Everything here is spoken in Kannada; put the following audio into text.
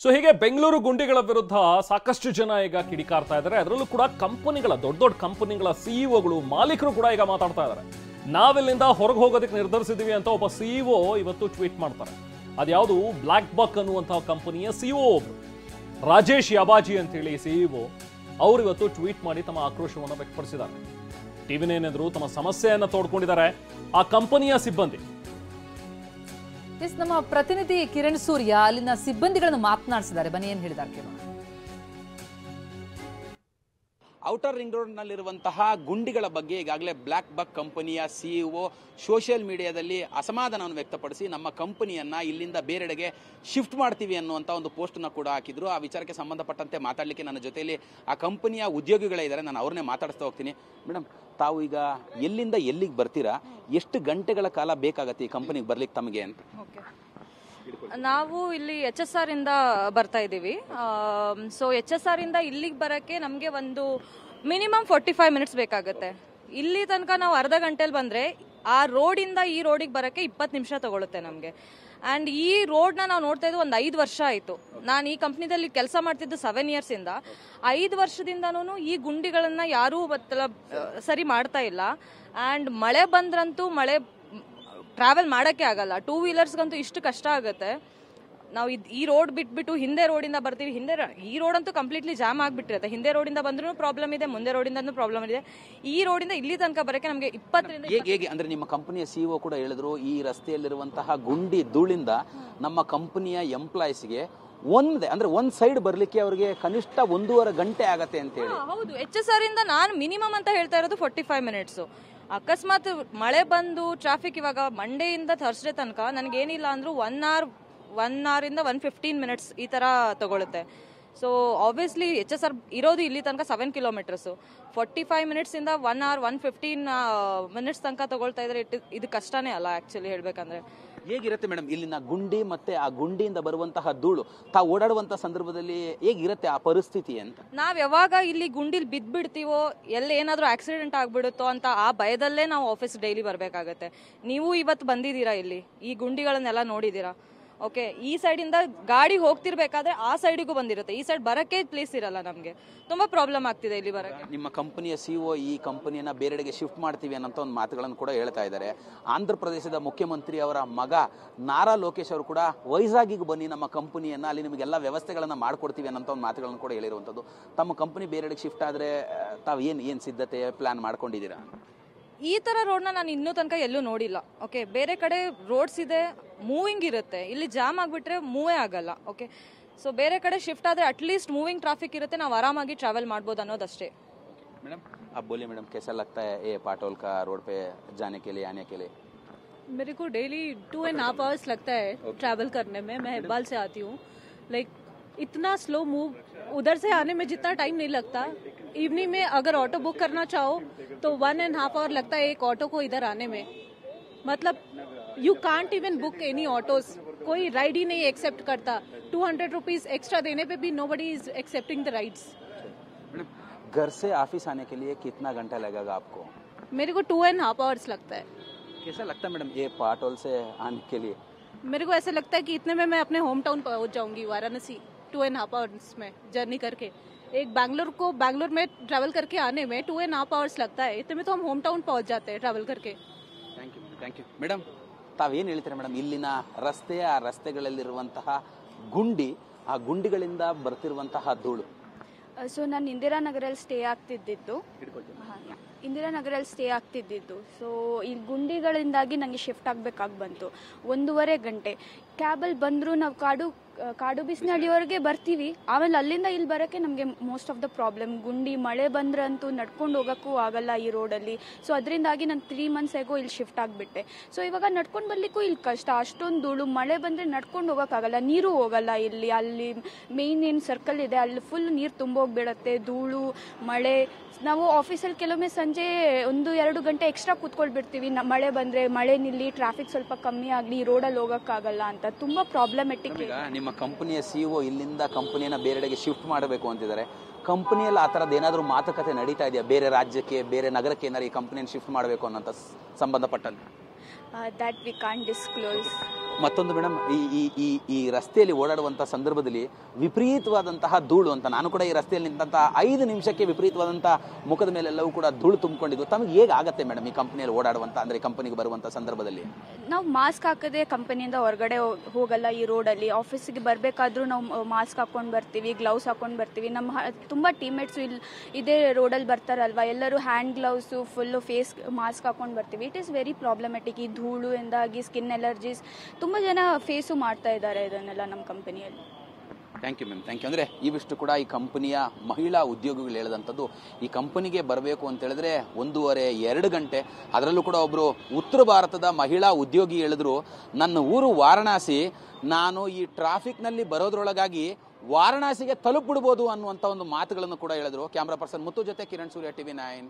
ಸೊ ಹೀಗೆ ಬೆಂಗಳೂರು ಗುಂಡಿಗಳ ವಿರುದ್ಧ ಸಾಕಷ್ಟು ಜನ ಈಗ ಕಿಡಿಕಾರ್ತಾ ಇದ್ದಾರೆ. ಅದರಲ್ಲೂ ಕೂಡ ಕಂಪನಿಗಳ ದೊಡ್ಡ ದೊಡ್ಡ ಕಂಪನಿಗಳ ಸಿಇಒಗಳು ಮಾಲೀಕರು ಕೂಡ ಈಗ ಮಾತಾಡ್ತಾ ಇದ್ದಾರೆ. ನಾವಿಲ್ಲಿಂದ ಹೊರಗೆ ಹೋಗೋದಕ್ಕೆ ನಿರ್ಧರಿಸಿದೀವಿ ಅಂತ ಒಬ್ಬ ಸಿಇಒ ಇವತ್ತು ಟ್ವೀಟ್ ಮಾಡ್ತಾರೆ. ಅದ್ಯಾವುದು ಬ್ಲಾಕ್ ಬಕ್ ಅನ್ನುವಂತಹ ಕಂಪನಿಯ ಸಿಇಒ ಒಬ್ರು ರಾಜೇಶ್ ಯಾಬಾಜಿ ಅಂತೇಳಿ ಸಿಇಒ ಅವರು ಇವತ್ತು ಟ್ವೀಟ್ ಮಾಡಿ ತಮ್ಮ ಆಕ್ರೋಶವನ್ನು ವ್ಯಕ್ತಪಡಿಸಿದ್ದಾರೆ. ಟಿವಿ ಏನೆಂದ್ರು ತಮ್ಮ ಸಮಸ್ಯೆಯನ್ನು ತೋಡ್ಕೊಂಡಿದ್ದಾರೆ ಆ ಕಂಪನಿಯ ಸಿಬ್ಬಂದಿ. ನಮ್ಮ ಪ್ರತಿನಿಧಿ ಕಿರಣ್ ಸೂರ್ಯ ಅಲ್ಲಿನ ಸಿಬ್ಬಂದಿಗಳನ್ನು ಮಾತನಾಡಿಸಿದ್ದಾರೆ. ಬನ್ನಿ ಏನ್ ಹೇಳಿದ್ದಾರೆ ಕೇಳೋಣ. ಔಟರ್ ರಿಂಗ್ ರೋಡ್ ನಲ್ಲಿರುವಂತಹ ಗುಂಡಿಗಳ ಬಗ್ಗೆ ಈಗಾಗಲೇ ಬ್ಲಾಕ್ ಬಕ್ ಕಂಪನಿಯ ಸಿಇಒ ಸೋಷಿಯಲ್ ಮೀಡಿಯಾದಲ್ಲಿ ಅಸಮಾಧಾನವನ್ನು ವ್ಯಕ್ತಪಡಿಸಿ ನಮ್ಮ ಕಂಪನಿಯನ್ನ ಇಲ್ಲಿಂದ ಬೇರೆಡೆಗೆ ಶಿಫ್ಟ್ ಮಾಡ್ತೀವಿ ಅನ್ನುವಂಥ ಒಂದು ಪೋಸ್ಟನ್ನು ಕೂಡ ಹಾಕಿದ್ರು. ಆ ವಿಚಾರಕ್ಕೆ ಸಂಬಂಧಪಟ್ಟಂತೆ ಮಾತಾಡಲಿಕ್ಕೆ ನನ್ನ ಜೊತೆಯಲ್ಲಿ ಆ ಕಂಪನಿಯ ಉದ್ಯೋಗಿಗಳೇ ಇದ್ದಾರೆ. ನಾನು ಅವ್ರನ್ನೇ ಮಾತಾಡಿಸ್ತಾ ಹೋಗ್ತೀನಿ. ಮೇಡಮ್, ತಾವು ಈಗ ಎಲ್ಲಿಂದ ಎಲ್ಲಿಗೆ ಬರ್ತೀರಾ? ಎಷ್ಟು ಗಂಟೆಗಳ ಕಾಲ ಬೇಕಾಗತ್ತೆ ಈ ಕಂಪನಿಗೆ ಬರ್ಲಿಕ್ಕೆ ತಮಗೆ ಅಂತ? ನಾವು ಇಲ್ಲಿ HSR ಇಂದ ಬರ್ತಾ ಇದ್ದೀವಿ. ಸೊ HSR ಇಂದ ಇಲ್ಲಿಗೆ ಬರೋಕ್ಕೆ ನಮಗೆ ಒಂದು ಮಿನಿಮಮ್ 45 ಮಿನಿಟ್ಸ್ ಬೇಕಾಗುತ್ತೆ. ಇಲ್ಲಿ ತನಕ ನಾವು ಅರ್ಧ ಗಂಟೆಲಿ ಬಂದರೆ ಆ ರೋಡಿಂದ ಈ ರೋಡಿಗೆ ಬರೋಕ್ಕೆ 20 ನಿಮಿಷ ತಗೊಳುತ್ತೆ ನಮಗೆ. ಆ್ಯಂಡ್ ಈ ರೋಡ್ನ ನಾವು ನೋಡ್ತಾ ಇದ್ದು ಒಂದು 5 ವರ್ಷ ಆಯಿತು. ನಾನು ಈ ಕಂಪ್ನಿದಲ್ಲಿ ಕೆಲಸ ಮಾಡ್ತಿದ್ದು 7 ಇಯರ್ಸಿಂದ. 5 ವರ್ಷದಿಂದನೂ ಈ ಗುಂಡಿಗಳನ್ನು ಯಾರೂ ಸರಿ ಮಾಡ್ತಾ ಇಲ್ಲ. ಆ್ಯಂಡ್ ಮಳೆ ಬಂದ್ರಂತೂ ಟ್ರಾವೆಲ್ ಮಾಡೋಕ್ಕೆ ಆಗಲ್ಲ. 2 ವೀಲರ್ಸ್ಗಂತೂ ಇಷ್ಟು ಕಷ್ಟ ಆಗುತ್ತೆ. ನಾವು ಈ ರೋಡ್ ಬಿಟ್ಬಿಟ್ಟು ಹಿಂದೆ ರೋಡಿಂದ ಬರ್ತೀವಿ. ಈ ರೋಡ್ ಅಂತೂ ಕಂಪ್ಲೀಟ್ಲಿ ಜಾಮ್ ಆಗಿಬಿಟ್ಟಿರುತ್ತೆ. ಹಿಂದೆ ರೋಡಿಂದ ಬಂದ್ರೂ ಪ್ರಾಬ್ಲಮ್ ಇದೆ, ಮುಂದೆ ರೋಡಿಂದನೂ ಪ್ರಾಬ್ಲಮ್ ಇದೆ. ಈ ರೋಡಿಂದ ಇಲ್ಲಿ ತನಕ ಬರೋಕ್ಕೆ ನಮಗೆ 20ರಿಂದ ಹೇಗೆ ಅಂದ್ರೆ ನಿಮ್ಮ ಕಂಪನಿಯ ಸಿಇಒ ಕೂಡ ಹೇಳಿದ್ರು, ಈ ರಸ್ತೆಯಲ್ಲಿರುವಂತಹ ಗುಂಡಿ ಧೂಳಿಂದ ನಮ್ಮ ಕಂಪನಿಯ ಎಂಪ್ಲಾಯೀಸ್ಗೆ ಒಂದ್ ಸೈಡ್ ಬರ್ಲಿಕ್ಕೆ ಅವರಿಗೆ ಕನಿಷ್ಠ 1.5 ಗಂಟೆ ಆಗತ್ತೆ ಅಂತ ಹೇಳಿ. ಹೌದು, HSR ಇಂದ ನಾನು ಮಿನಿಮಮ್ ಅಂತ ಹೇಳ್ತಾ ಇರೋದು 45 ಮಿನಿಟ್ಸ್. ಅಕಸ್ಮಾತ್ ಮಳೆ ಬಂದು ಟ್ರಾಫಿಕ್ ಇವಾಗ ಮಂಡೆಯಿಂದ ಥರ್ಸ್ಡೇ ತನಕ ನನಗೇನಿಲ್ಲ ಅಂದ್ರೂ 1 ಅವರ್ ಇಂದ 115 ಮಿನಿಟ್ಸ್ ಈ ತರ ತಗೊಳುತ್ತೆ. ಸೊ ಆಬ್ವಿಯಸ್ಲಿ HSR ಇರೋದು ಇಲ್ಲಿ ತನಕ 7 ಕಿಲೋಮೀಟರ್ಸ್. 45 ಮಿನಿಟ್ಸ್ ಇಂದ 1 ಅವರ್ 115 ಮಿನಿಟ್ಸ್ ತನಕ ತಗೊಳ್ತಾ ಇದ್ರೆ ಇದು ಕಷ್ಟನೇ ಅಲ್ಲ ಆಕ್ಚುಲಿ ಹೇಳ್ಬೇಕಂದ್ರೆ. ಹೇಗಿರುತ್ತೆ ಮೇಡಮ್ ಇಲ್ಲಿನ ಗುಂಡಿ ಮತ್ತೆ ಆ ಗುಂಡಿಯಿಂದ ಬರುವಂತಹ ಧೂಳು ತಾವು ಓಡಾಡುವಂತ ಸಂದರ್ಭದಲ್ಲಿ ಹೇಗಿರುತ್ತೆ ಆ ಪರಿಸ್ಥಿತಿ ಅಂತ? ನಾವ್ ಯಾವಾಗ ಇಲ್ಲಿ ಗುಂಡಿಲಿ ಬಿದ್ಬಿಡ್ತೀವೋ, ಏನಾದ್ರೂ ಆಕ್ಸಿಡೆಂಟ್ ಆಗ್ಬಿಡುತ್ತೋ ಅಂತ ಆ ಭಯದಲ್ಲೇ ನಾವು ಆಫೀಸ್ ಡೈಲಿ ಬರ್ಬೇಕಾಗತ್ತೆ. ನೀವು ಇವತ್ತು ಬಂದಿದ್ದೀರಾ, ಇಲ್ಲಿ ಈ ಗುಂಡಿಗಳನ್ನೆಲ್ಲ ನೋಡಿದೀರಾ. ಓಕೆ, ಈ ಸೈಡಿಂದ ಗಾಡಿ ಹೋಗ್ತಿರ್ಬೇಕಾದ್ರೆ ಆ ಸೈಡಿಗೂ ಬಂದಿರುತ್ತೆ. ಈ ಸೈಡ್ ಬರಕ್ಕೆ ಪ್ಲೇಸ್ ಇರಲ್ಲ. ನಮಗೆ ತುಂಬಾ ಪ್ರಾಬ್ಲಮ್ ಆಗ್ತಿದೆ ಇಲ್ಲಿ ಬರಕ್ಕೆ. ನಿಮ್ಮ ಕಂಪನಿಯ ಸಿಇಒ ಈ ಕಂಪನಿಯನ್ನ ಬೇರೆಡೆಗೆ ಶಿಫ್ಟ್ ಮಾಡ್ತೀವಿ ಅನ್ನೋ ಒಂದು ಮಾತುಗಳನ್ನು ಕೂಡ ಹೇಳ್ತಾ ಇದ್ದಾರೆ. ಆಂಧ್ರ ಪ್ರದೇಶದ ಮುಖ್ಯಮಂತ್ರಿ ಅವರ ಮಗ ನಾರಾ ಲೋಕೇಶ್ ಅವರು ಕೂಡ ವೈಜಾಗಿಗೆ ಬನ್ನಿ, ನಮ್ಮ ಕಂಪನಿಯನ್ನ ಅಲ್ಲಿ ನಿಮಗೆಲ್ಲ ವ್ಯವಸ್ಥೆಗಳನ್ನ ಮಾಡ್ಕೊಡ್ತೀವಿ ಅನ್ನೋ ಒಂದು ಮಾತುಗಳನ್ನು ಕೂಡ ಹೇಳಿರುವಂಥದ್ದು. ತಮ್ಮ ಕಂಪನಿ ಬೇರೆಡೆಗೆ ಶಿಫ್ಟ್ ಆದ್ರೆ ತಾವು ಏನ್ ಸಿದ್ಧತೆ ಪ್ಲಾನ್ ಮಾಡ್ಕೊಂಡಿದ್ದೀರಾ? ಈ ತರ ರೋಡ್ನ ನಾನು ಇನ್ನೂ ತನಕ ಎಲ್ಲೂ ನೋಡಿಲ್ಲ. ಓಕೆ, ಬೇರೆ ಕಡೆ ರೋಡ್ಸ್ ಇದೆ, ಮೂವಿಂಗ್ ಇರುತ್ತೆ. ಇಲ್ಲಿ ಜಾಮ್ ಆಗಿಬಿಟ್ರೆ ಮೂವೇ ಆಗಲ್ಲ. ಓಕೆ, ಸೊ ಬೇರೆ ಕಡೆ ಶಿಫ್ಟ್ ಆದರೆ ಅಟ್ಲೀಸ್ಟ್ ಮೂವಿಂಗ್ ಟ್ರಾಫಿಕ್ ಇರುತ್ತೆ, ನಾವು ಆರಾಮಾಗಿ ಟ್ರಾವೆಲ್ ಮಾಡ್ಬೋದು ಅನ್ನೋದಷ್ಟೇ. मैडम आप बोलिए मैडम, कैसा लगता है ये पाटोल का रोड पे जाने के लिए आने के लिए? मेरे को डेली 2.5 आवर्स लगता है ट्रैवल करने में. मैं हेब्बाल से आती हूँ. लाइक इतना स्लो मूव, उधर से आने में जितना टाइम नहीं लगता, इवनिंग में अगर ऑटो बुक करना चाहो तो 1.5 आवर लगता है एक ऑटो को इधर आने में. मतलब you can't even book any autos. कोई राइड ही नहीं एक्सेप्ट करता. 200 रुपीज एक्स्ट्रा देने पे भी nobody is accepting the rides. घर से ऑफिस आने के लिए कितना घंटा लगेगा आपको? मेरे को 2.5 आवर्स लगता है. कैसा लगता है मैडम ये पाटोल से आने के लिए? मेरे को ऐसा लगता है कि इतने में मैं अपने होम टाउन पहुंच जाऊंगी, वाराणसी. 2.5 आवर्स में जर्नी करके. एक बैंगलोर में ट्रैवल करके आने में 2.5 आवर्स लगता है. इतने में तो हम होम टाउन पहुंच जाते हैं ट्रैवल करके. Thank you madam. ತಾವೇನು ಹೇಳ್ತೀರಾ ಮೇಡಮ್, ಇಲ್ಲಿನ ರಸ್ತೆ, ಆ ರಸ್ತೆಗಳಲ್ಲಿರುವಂತಹ ಗುಂಡಿ, ಆ ಗುಂಡಿಗಳಿಂದ ಬರ್ತಿರುವಂತಹ ಧೂಳು? ಸೊ ನಾನು ಇಂದಿರಾನಗರಲ್ಲಿ ಸ್ಟೇ ಆಗ್ತಿದ್ದಿದ್ದು. ಸೊ ಈ ಗುಂಡಿಗಳಿಂದಾಗಿ ನನಗೆ ಶಿಫ್ಟ್ ಆಗಬೇಕಾಗಿ ಬಂತು. 1.5 ಗಂಟೆ ಕ್ಯಾಬಲ್ಲಿ ಬಂದರೂ ನಾವು ಕಾಡು ಬಿಸಿನಳ್ಳಿವರೆಗೆ ಬರ್ತೀವಿ. ಆಮೇಲೆ ಅಲ್ಲಿಂದ ಇಲ್ಲಿ ಬರೋಕ್ಕೆ ನಮಗೆ ಮೋಸ್ಟ್ ಆಫ್ ದ ಪ್ರಾಬ್ಲಮ್ ಗುಂಡಿ. ಮಳೆ ಬಂದ್ರಂತೂ ನಡ್ಕೊಂಡು ಹೋಗೋಕ್ಕೂ ಆಗಲ್ಲ ಈ ರೋಡಲ್ಲಿ. ಸೊ ಅದರಿಂದಾಗಿ ನಾನು 3 ಮಂತ್ಸ್ ಆಗೋ ಇಲ್ಲಿ ಶಿಫ್ಟ್ ಆಗಿಬಿಟ್ಟೆ. ಸೊ ಇವಾಗ ನಡ್ಕೊಂಡು ಬರ್ಲಿಕ್ಕೂ ಇಲ್ಲಿ ಕಷ್ಟ, ಅಷ್ಟೊಂದು ಧೂಳು. ಮಳೆ ಬಂದರೆ ನಡ್ಕೊಂಡು ಹೋಗೋಕ್ಕಾಗಲ್ಲ, ನೀರು ಹೋಗಲ್ಲ ಇಲ್ಲಿ. ಅಲ್ಲಿ ಮೇಯ್ನ್ ಏನು ಸರ್ಕಲ್ ಇದೆ ಅಲ್ಲಿ ಫುಲ್ ನೀರು ತುಂಬೋಗ್ಬಿಡತ್ತೆ, ಧೂಳು, ಮಳೆ. ನಾವು ಆಫೀಸಲ್ಲಿ ಕೆಲವೊಮ್ಮೆ ಸಂಜೆ 1-2 ಗಂಟೆ ಎಕ್ಸ್ಟ್ರಾ ಕೂತ್ಕೊಳ್ಬಿಡ್ತೀವಿ. ಮಳೆ ಬಂದರೆ ಮಳೆ ನಿಲ್ಲಿ, ಟ್ರಾಫಿಕ್ ಸ್ವಲ್ಪ ಕಮ್ಮಿ ಆಗಲಿ, ರೋಡಲ್ಲಿ ಹೋಗೋಕ್ಕಾಗಲ್ಲ ಅಂತ ತುಂಬ ಪ್ರಾಬ್ಲಮೆಟಿಕ್. ನಿಮ್ಮ ಕಂಪನಿಯ ಸಿಇಒ ಇಲ್ಲಿಂದ ಕಂಪನಿಯನ್ನ ಬೇರೆಡೆಗೆ ಶಿಫ್ಟ್ ಮಾಡಬೇಕು ಅಂತಿದ್ದಾರೆ. ಕಂಪನಿಯಲ್ಲಿ ಆ ಥರದ್ದು ಏನಾದರೂ ಮಾತುಕತೆ ನಡೀತಾ ಇದೆಯಾ? ಬೇರೆ ರಾಜ್ಯಕ್ಕೆ, ಬೇರೆ ನಗರಕ್ಕೆ ಏನಾದ್ರು ಈ ಕಂಪನಿಯನ್ನು ಶಿಫ್ಟ್ ಮಾಡಬೇಕು ಅನ್ನೋಂಥ ಸಂಬಂಧಪಟ್ಟಂತೆ? That we can't disclose. ಮತ್ತೊಂದು ಮೇಡಮ್, ಈ ರಸ್ತೆಯಲ್ಲಿ ಓಡಾಡುವಂತಹ ಸಂದರ್ಭದಲ್ಲಿ ವಿಪರೀತವಾದಂತಹ ಧೂಳು ಅಂತ, ನಾನು ಕೂಡ ಈ ರಸ್ತೆಯಲ್ಲಿ ನಿಂತಹ 5 ನಿಮಿಷಕ್ಕೆ ವಿಪರೀತವಾದಂತಹ ಮುಖದ ಮೇಲೆಲ್ಲವೂ ಕೂಡ ಧೂಳು ತುಂಬಿಕೊಂಡಿದ್ದು. ತಮಗೆ ಹೇಗೆ ಆಗತ್ತೆ ಮೇಡಮ್ ಈ ಕಂಪನಿಯಲ್ಲಿ ಓಡಾಡುವಂತ, ಅಂದ್ರೆ ಕಂಪನಿಗೆ ಬರುವಂತ ಸಂದರ್ಭದಲ್ಲಿ? ನಾವು ಮಾಸ್ಕ್ ಹಾಕದೆ ಕಂಪನಿಯಿಂದ ಹೊರಗಡೆ ಹೋಗಲ್ಲ. ಈ ರೋಡಲ್ಲಿ ಆಫೀಸಿಗೆ ಬರಬೇಕಾದ್ರೂ ನಾವು ಮಾಸ್ಕ್ ಹಾಕೊಂಡು ಬರ್ತೀವಿ, ಗ್ಲೌಸ್ ಹಾಕೊಂಡು ಬರ್ತೀವಿ. ನಮ್ಮ ತುಂಬ ಟೀಮ್ಮೇಟ್ಸು ಇದೇ ರೋಡಲ್ಲಿ ಬರ್ತಾರಲ್ವಾ, ಎಲ್ಲರೂ hand gloves full face mask ಹಾಕೊಂಡು ಬರ್ತೀವಿ. It is very problematic. ಈ ಧೂಳು ಇಂದಾಗಿ ಸ್ಕಿನ್ ಎಲರ್ಜೀಸ್ ತುಂಬ ಜನ ಫೇಸು ಮಾಡ್ತಾ ಇದ್ದಾರೆ ಇದನ್ನೆಲ್ಲ ನಮ್ಮ ಕಂಪನಿಯಲ್ಲಿ. Thank you ma'am, thank you. ಅಂದರೆ ಇವಿಷ್ಟು ಕೂಡ ಈ ಕಂಪನಿಯ ಮಹಿಳಾ ಉದ್ಯೋಗಿಗಳು ಹೇಳಿದಂಥದ್ದು. ಈ ಕಂಪನಿಗೆ ಬರಬೇಕು ಅಂತ ಹೇಳಿದ್ರೆ 1.5-2 ಗಂಟೆ. ಅದರಲ್ಲೂ ಕೂಡ ಒಬ್ಬರು ಉತ್ತರ ಭಾರತದ ಮಹಿಳಾ ಉದ್ಯೋಗಿ ಹೇಳಿದ್ರು, ನನ್ನ ಊರು ವಾರಣಾಸಿ, ನಾನು ಈ ಟ್ರಾಫಿಕ್ನಲ್ಲಿ ಬರೋದ್ರೊಳಗಾಗಿ ವಾರಣಾಸಿಗೆ ತಲುಪಿಬಿಡ್ಬೋದು ಅನ್ನುವಂಥ ಒಂದು ಮಾತುಗಳನ್ನು ಕೂಡ ಹೇಳಿದ್ರು. ಕ್ಯಾಮ್ರಾ ಪರ್ಸನ್ ಮುತ್ತು ಜೊತೆ ಕಿರಣ್ ಸೂರ್ಯ, TV9.